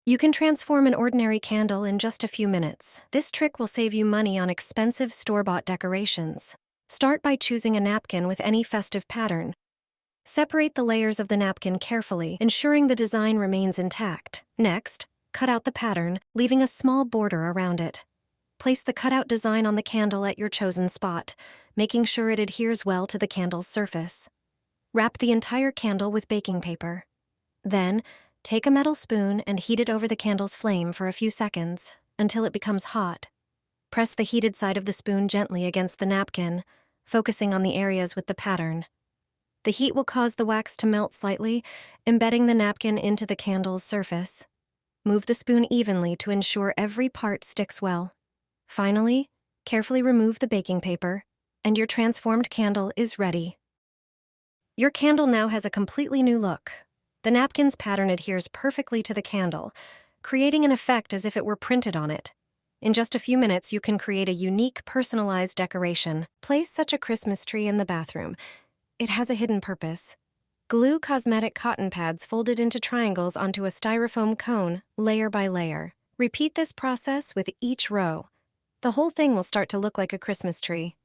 You can transform an ordinary candle in just a few minutes. This trick will save you money on expensive store-bought decorations. Start by choosing a napkin with any festive pattern. Separate the layers of the napkin carefully, ensuring the design remains intact. Next, cut out the pattern, leaving a small border around it. Place the cutout design on the candle at your chosen spot, making sure it adheres well to the candle's surface. Wrap the entire candle with baking paper. Then, take a metal spoon and heat it over the candle's flame for a few seconds, until it becomes hot. Press the heated side of the spoon gently against the napkin, focusing on the areas with the pattern. The heat will cause the wax to melt slightly, embedding the napkin into the candle's surface. Move the spoon evenly to ensure every part sticks well. Finally, carefully remove the baking paper, and your transformed candle is ready. Your candle now has a completely new look. The napkin's pattern adheres perfectly to the candle, creating an effect as if it were printed on it. In just a few minutes, you can create a unique, personalized decoration. Place such a Christmas tree in the bathroom. It has a hidden purpose. Glue cosmetic cotton pads folded into triangles onto a styrofoam cone, layer by layer. Repeat this process with each row. The whole thing will start to look like a Christmas tree.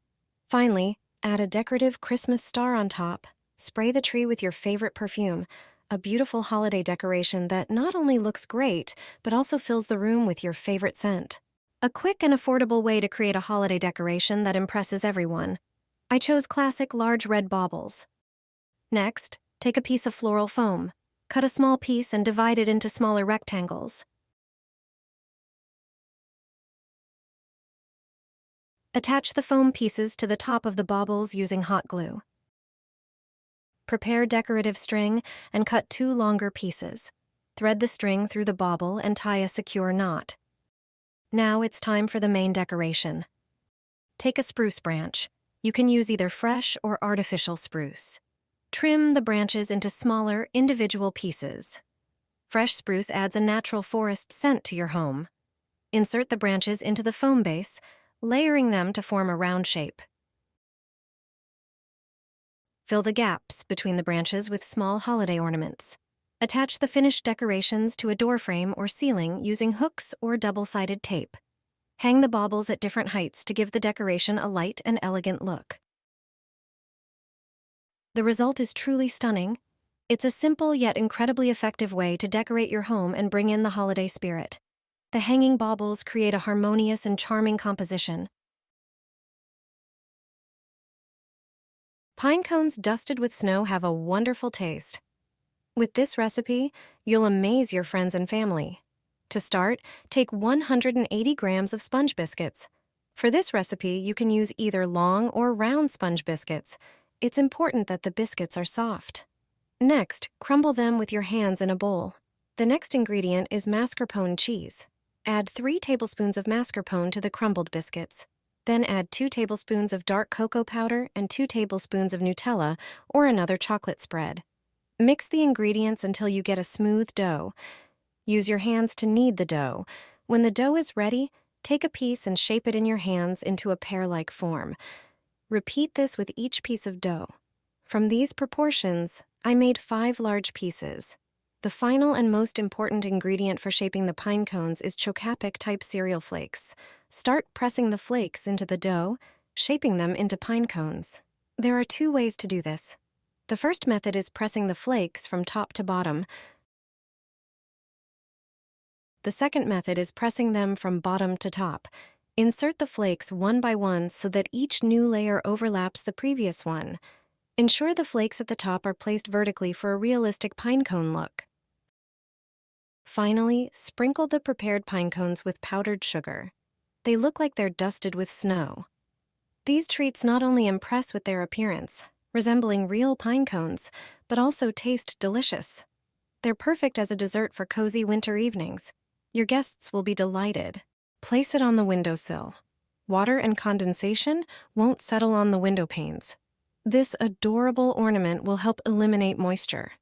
Finally, add a decorative Christmas star on top. Spray the tree with your favorite perfume, a beautiful holiday decoration that not only looks great, but also fills the room with your favorite scent. A quick and affordable way to create a holiday decoration that impresses everyone. I chose classic large red baubles. Next, take a piece of floral foam. Cut a small piece and divide it into smaller rectangles. Attach the foam pieces to the top of the baubles using hot glue. Prepare decorative string and cut 2 longer pieces. Thread the string through the bauble and tie a secure knot. Now it's time for the main decoration. Take a spruce branch. You can use either fresh or artificial spruce. Trim the branches into smaller, individual pieces. Fresh spruce adds a natural forest scent to your home. Insert the branches into the foam base, layering them to form a round shape. Fill the gaps between the branches with small holiday ornaments. Attach the finished decorations to a door frame or ceiling using hooks or double-sided tape. Hang the baubles at different heights to give the decoration a light and elegant look. The result is truly stunning. It's a simple yet incredibly effective way to decorate your home and bring in the holiday spirit. The hanging baubles create a harmonious and charming composition. Pine cones dusted with snow have a wonderful taste. With this recipe, you'll amaze your friends and family. To start, take 180 grams of sponge biscuits. For this recipe, you can use either long or round sponge biscuits. It's important that the biscuits are soft. Next, crumble them with your hands in a bowl. The next ingredient is mascarpone cheese. Add 3 tablespoons of mascarpone to the crumbled biscuits. Then add 2 tablespoons of dark cocoa powder and 2 tablespoons of Nutella or another chocolate spread. Mix the ingredients until you get a smooth dough. Use your hands to knead the dough. When the dough is ready, take a piece and shape it in your hands into a pear-like form. Repeat this with each piece of dough. From these proportions, I made 5 large pieces. The final and most important ingredient for shaping the pine cones is chocapic-type cereal flakes. Start pressing the flakes into the dough, shaping them into pine cones. There are 2 ways to do this. The first method is pressing the flakes from top to bottom. The second method is pressing them from bottom to top. Insert the flakes one by one so that each new layer overlaps the previous one. Ensure the flakes at the top are placed vertically for a realistic pine cone look. Finally, sprinkle the prepared pine cones with powdered sugar. They look like they're dusted with snow. These treats not only impress with their appearance, resembling real pine cones, but also taste delicious. They're perfect as a dessert for cozy winter evenings. Your guests will be delighted. Place it on the windowsill. Water and condensation won't settle on the window panes. This adorable ornament will help eliminate moisture.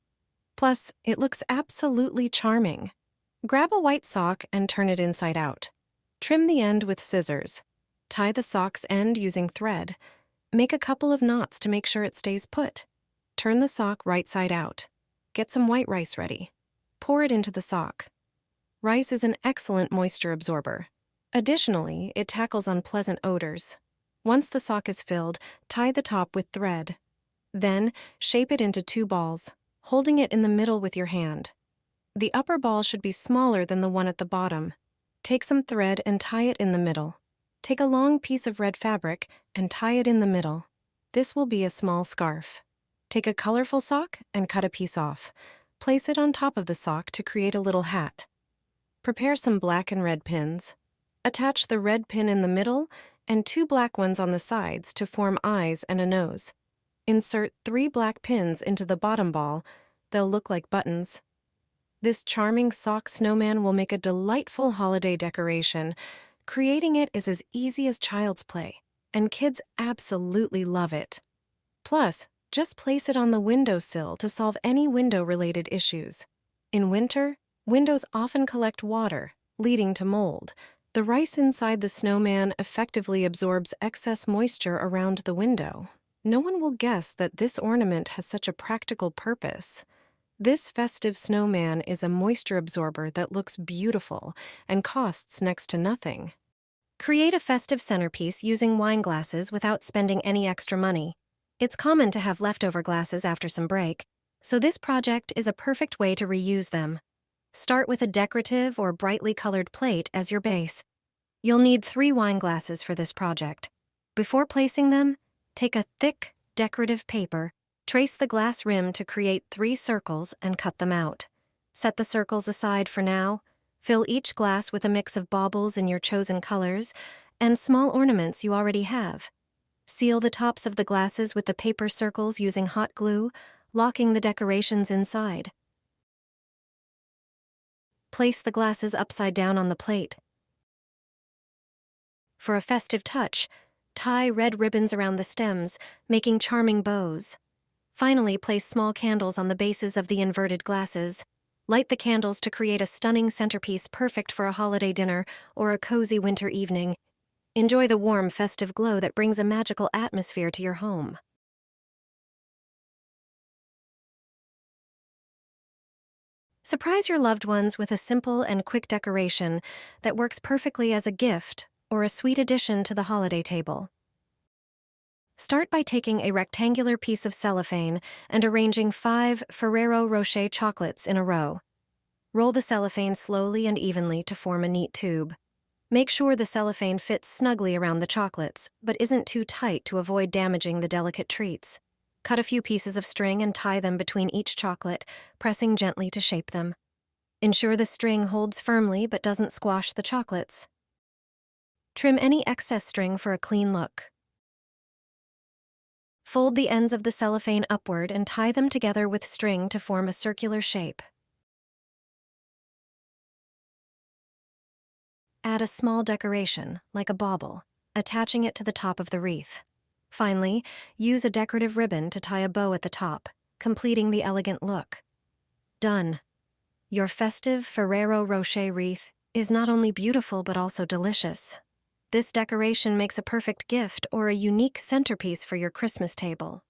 Plus, it looks absolutely charming. Grab a white sock and turn it inside out. Trim the end with scissors. Tie the sock's end using thread. Make a couple of knots to make sure it stays put. Turn the sock right side out. Get some white rice ready. Pour it into the sock. Rice is an excellent moisture absorber. Additionally, it tackles unpleasant odors. Once the sock is filled, tie the top with thread. Then, shape it into 2 balls, holding it in the middle with your hand. The upper ball should be smaller than the one at the bottom. Take some thread and tie it in the middle. Take a long piece of red fabric and tie it in the middle. This will be a small scarf. Take a colorful sock and cut a piece off. Place it on top of the sock to create a little hat. Prepare some black and red pins. Attach the red pin in the middle and 2 black ones on the sides to form eyes and a nose. Insert 3 black pins into the bottom ball. They'll look like buttons. This charming sock snowman will make a delightful holiday decoration. Creating it is as easy as child's play, and kids absolutely love it. Plus, just place it on the windowsill to solve any window-related issues. In winter, windows often collect water, leading to mold. The rice inside the snowman effectively absorbs excess moisture around the window. No one will guess that this ornament has such a practical purpose. This festive snowman is a moisture absorber that looks beautiful and costs next to nothing. Create a festive centerpiece using wine glasses without spending any extra money. It's common to have leftover glasses after some break, so this project is a perfect way to reuse them. Start with a decorative or brightly colored plate as your base. You'll need 3 wine glasses for this project. Before placing them, take a thick, decorative paper, trace the glass rim to create 3 circles and cut them out. Set the circles aside for now. Fill each glass with a mix of baubles in your chosen colors and small ornaments you already have. Seal the tops of the glasses with the paper circles using hot glue, locking the decorations inside. Place the glasses upside down on the plate. For a festive touch, tie red ribbons around the stems, making charming bows. Finally, place small candles on the bases of the inverted glasses. Light the candles to create a stunning centerpiece perfect for a holiday dinner or a cozy winter evening. Enjoy the warm, festive glow that brings a magical atmosphere to your home. Surprise your loved ones with a simple and quick decoration that works perfectly as a gift or a sweet addition to the holiday table. Start by taking a rectangular piece of cellophane and arranging 5 Ferrero Rocher chocolates in a row. Roll the cellophane slowly and evenly to form a neat tube. Make sure the cellophane fits snugly around the chocolates, but isn't too tight to avoid damaging the delicate treats. Cut a few pieces of string and tie them between each chocolate, pressing gently to shape them. Ensure the string holds firmly but doesn't squash the chocolates. Trim any excess string for a clean look. Fold the ends of the cellophane upward and tie them together with string to form a circular shape. Add a small decoration, like a bobble, attaching it to the top of the wreath. Finally, use a decorative ribbon to tie a bow at the top, completing the elegant look. Done. Your festive Ferrero Rocher wreath is not only beautiful but also delicious. This decoration makes a perfect gift or a unique centerpiece for your Christmas table.